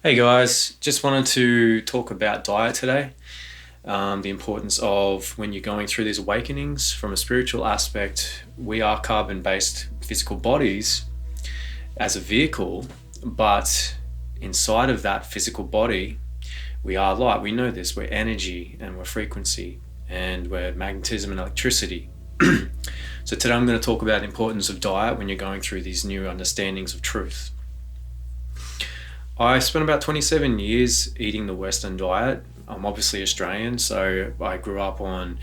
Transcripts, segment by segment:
Hey guys, just wanted to talk about diet today. The importance of when you're going through these awakenings from a spiritual aspect. We are carbon based physical bodies as a vehicle, but inside of that physical body, we are light. We know this. We're energy and we're frequency and we're magnetism and electricity. So today I'm going to talk about the importance of diet when you're going through these new understandings of truth. I spent about 27 years eating the Western diet. I'm obviously Australian, so I grew up on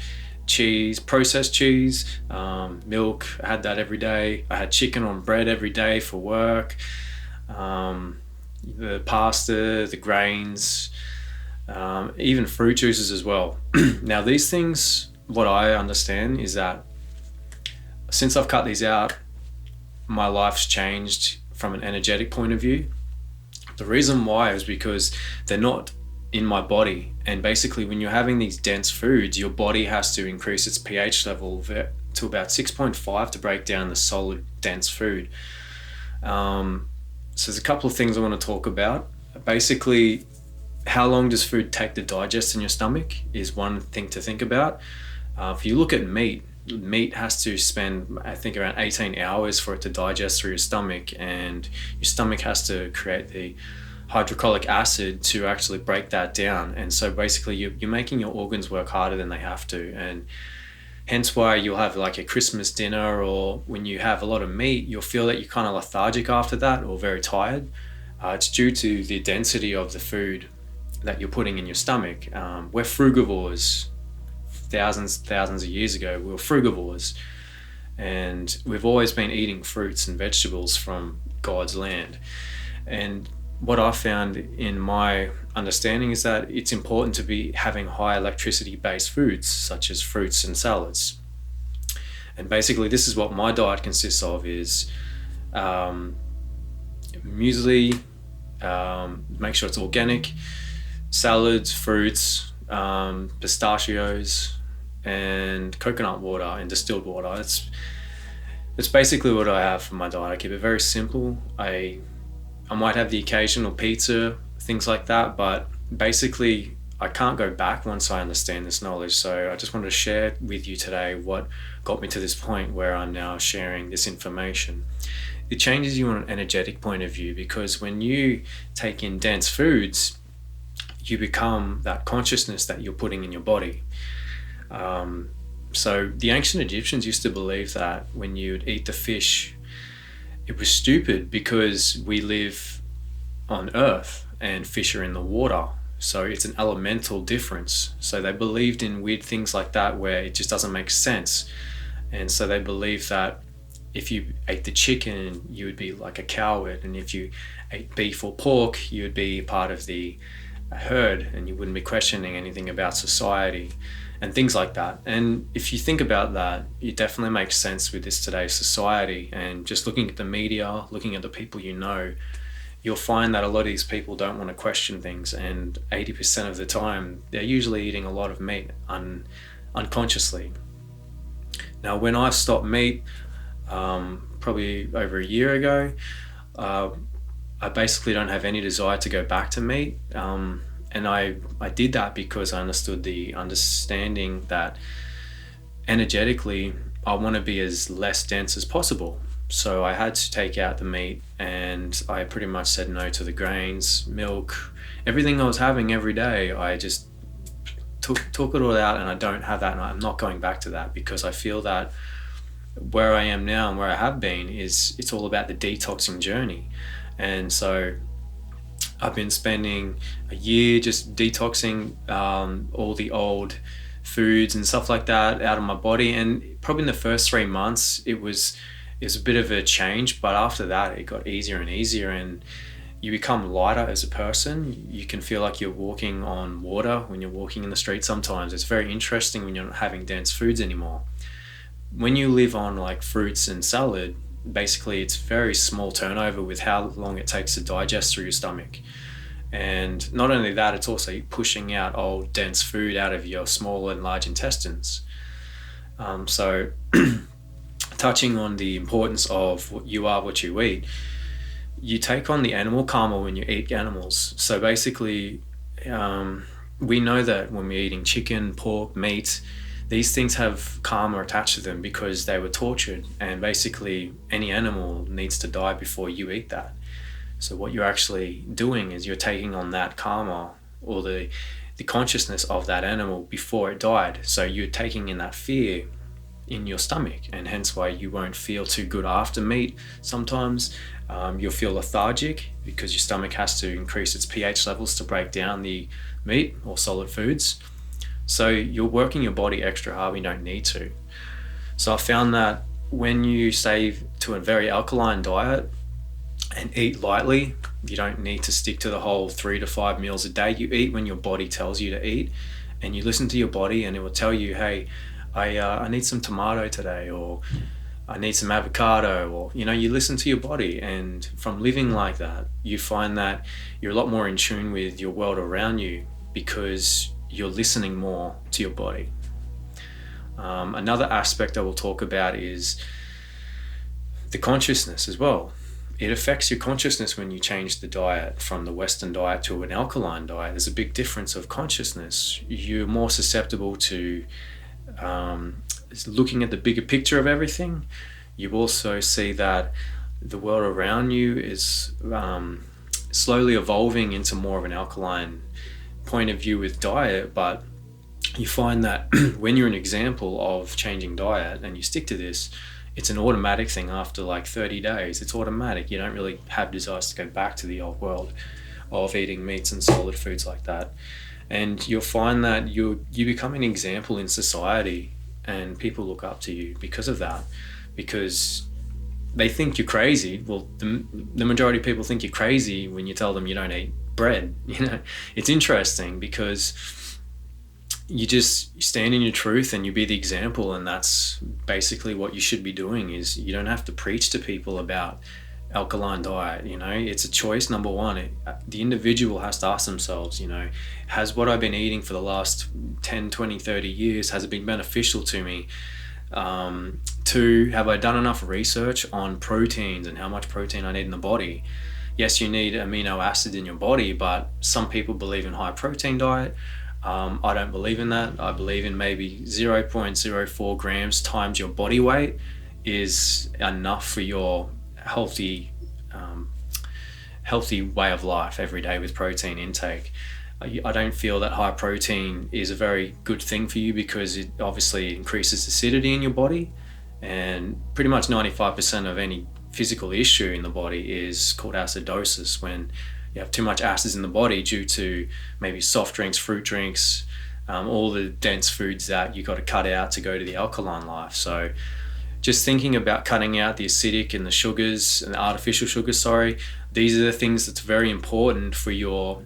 cheese, processed cheese, milk. I had that every day. I had chicken on bread every day for work, the pasta, the grains, even fruit juices as well. Now, these things, what I understand is that since I've cut these out, my life's changed from an energetic point of view. The reason why is because they're not in my body. And basically, when you're having these dense foods, your body has to increase its pH level to about 6.5 to break down the solid, dense food. So there's a couple of things I want to talk about. Basically, how long does food take to digest in your stomach is one thing to think about. If you look at meat has to spend, I think, around 18 hours for it to digest through your stomach, and your stomach has to create the hydrochloric acid to actually break that down. And so basically you're making your organs work harder than they have to, and hence why you'll have like a Christmas dinner, or when you have a lot of meat, you'll feel that you're kind of lethargic after that or very tired. It's due to the density of the food that you're putting in your stomach. We're frugivores. Thousands of years ago, we were frugivores, and we've always been eating fruits and vegetables from God's land. And what I found in my understanding is that it's important to be having high electricity based foods such as fruits and salads. And basically this is what my diet consists of: is muesli, make sure it's organic, salads, fruits, pistachios, and coconut water and distilled water. It's basically what I have for my diet. I keep it very simple. I might have the occasional pizza, things like that, but basically I can't go back once I understand this knowledge. So I just wanted to share with you today what got me to this point where I'm now sharing this information. It changes you on an energetic point of view, because when you take in dense foods, you become that consciousness that you're putting in your body. So the ancient Egyptians used to believe that when you'd eat the fish, it was stupid because we live on earth and fish are in the water. So it's an elemental difference. So they believed in weird things like that where it just doesn't make sense. And so they believed that if you ate the chicken, you would be like a coward. And if you ate beef or pork, you would be part of the herd and you wouldn't be questioning anything about society and things like that. And if you think about that, it definitely makes sense with this today's society. And just looking at the media, looking at the people you know, you'll find that a lot of these people don't want to question things, and 80% of the time they're usually eating a lot of meat unconsciously. Now, when I stopped meat, probably over a year ago, I basically don't have any desire to go back to meat. And I did that because I understood the understanding that energetically I want to be as less dense as possible. So I had to take out the meat, and I pretty much said no to the grains, milk, everything I was having every day. I just took it all out, and I don't have that, and I'm not going back to that, because I feel that where I am now and where I have been it's all about the detoxing journey. And so I've been spending a year just detoxing all the old foods and stuff like that out of my body. And probably in the first 3 months, it was a bit of a change, but after that, it got easier and easier, and you become lighter as a person. You can feel like you're walking on water when you're walking in the street sometimes. It's very interesting when you're not having dense foods anymore. When you live on like fruits and salad, basically it's very small turnover with how long it takes to digest through your stomach. And not only that, it's also pushing out old dense food out of your small and large intestines. So touching on the importance of what you are what you eat, you take on the animal karma when you eat animals. So basically, we know that when we're eating chicken, pork, meat, these things have karma attached to them because they were tortured, and basically any animal needs to die before you eat that. So what you're actually doing is you're taking on that karma, or the consciousness of that animal before it died. So you're taking in that fear in your stomach, and hence why you won't feel too good after meat sometimes. You'll feel lethargic because your stomach has to increase its pH levels to break down the meat or solid foods. So you're working your body extra hard when you don't need to. So I found that when you stay to a very alkaline diet and eat lightly, you don't need to stick to the whole 3 to 5 meals a day. You eat when your body tells you to eat, and you listen to your body, and it will tell you, hey, I need some tomato today, or I need some avocado, or you listen to your body. And from living like that, you find that you're a lot more in tune with your world around you because you're listening more to your body. Another aspect I will talk about is the consciousness as well. It affects your consciousness when you change the diet from the Western diet to an alkaline diet. There's a big difference of consciousness. You're more susceptible to looking at the bigger picture of everything. You also see that the world around you is slowly evolving into more of an alkaline point of view with diet, but you find that when you're an example of changing diet and you stick to this, it's an automatic thing. After like 30 days, it's automatic. You don't really have desires to go back to the old world of eating meats and solid foods like that. And you'll find that you become an example in society, and people look up to you because of that, because they think you're crazy. Well, the majority of people think you're crazy when you tell them you don't eat bread. It's interesting because you just stand in your truth and you be the example, and that's basically what you should be doing. Is you don't have to preach to people about alkaline diet. It's a choice. Number one, the individual has to ask themselves, has what I've been eating for the last 10, 20, 30 years, has it been beneficial to me? Two, have I done enough research on proteins and how much protein I need in the body? Yes, you need amino acids in your body, but some people believe in high protein diet. I don't believe in that. I believe in maybe 0.04 grams times your body weight is enough for your healthy way of life every day with protein intake. I don't feel that high protein is a very good thing for you because it obviously increases acidity in your body, and pretty much 95% of any physical issue in the body is called acidosis, when you have too much acids in the body due to maybe soft drinks, fruit drinks, all the dense foods that you got to cut out to go to the alkaline life. So just thinking about cutting out the acidic and the sugars and the artificial sugars, these are the things that's very important for your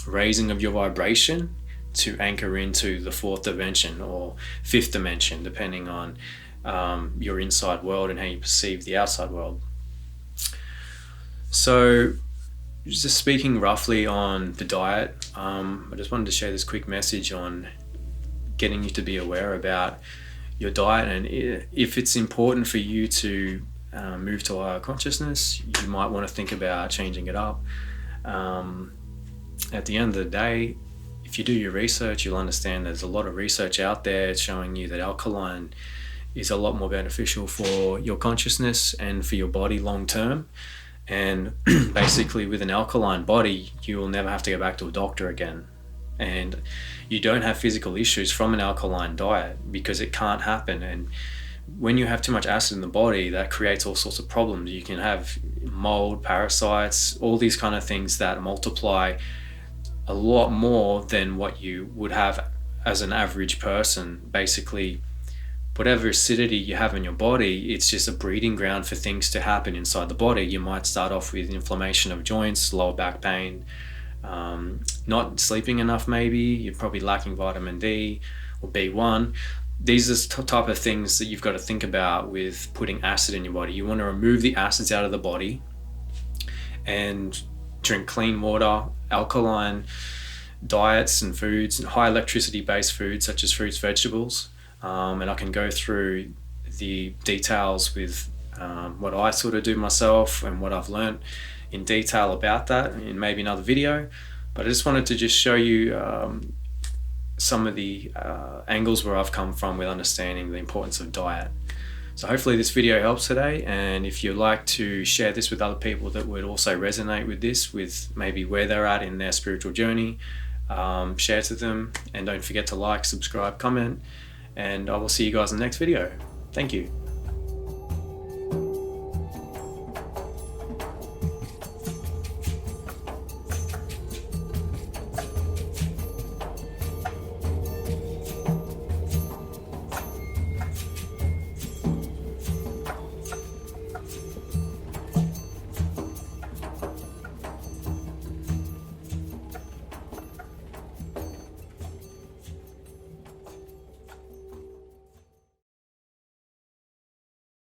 raising of your vibration to anchor into the fourth dimension or fifth dimension, depending on your inside world and how you perceive the outside world. So just speaking roughly on the diet, I just wanted to share this quick message on getting you to be aware about your diet, and if it's important for you to move to higher consciousness, you might want to think about changing it up. At the end of the day, if you do your research, you'll understand there's a lot of research out there showing you that alkaline is a lot more beneficial for your consciousness and for your body long term. And basically with an alkaline body, you will never have to go back to a doctor again. And you don't have physical issues from an alkaline diet because it can't happen. And when you have too much acid in the body, that creates all sorts of problems. You can have mold, parasites, all these kind of things that multiply a lot more than what you would have as an average person. Basically, whatever acidity you have in your body, it's just a breeding ground for things to happen inside the body. You might start off with inflammation of joints, lower back pain, not sleeping enough maybe, you're probably lacking vitamin D or B1. These are the type of things that you've got to think about with putting acid in your body. You want to remove the acids out of the body and drink clean water, alkaline diets and foods, and high electricity based foods such as fruits, vegetables. And I can go through the details with what I sort of do myself and what I've learned in detail about that in maybe another video. But I just wanted to just show you some of the angles where I've come from with understanding the importance of diet. So hopefully this video helps today, and if you'd like to share this with other people that would also resonate with this, with maybe where they're at in their spiritual journey, share to them, and don't forget to like, subscribe, comment, and I will see you guys in the next video. Thank you.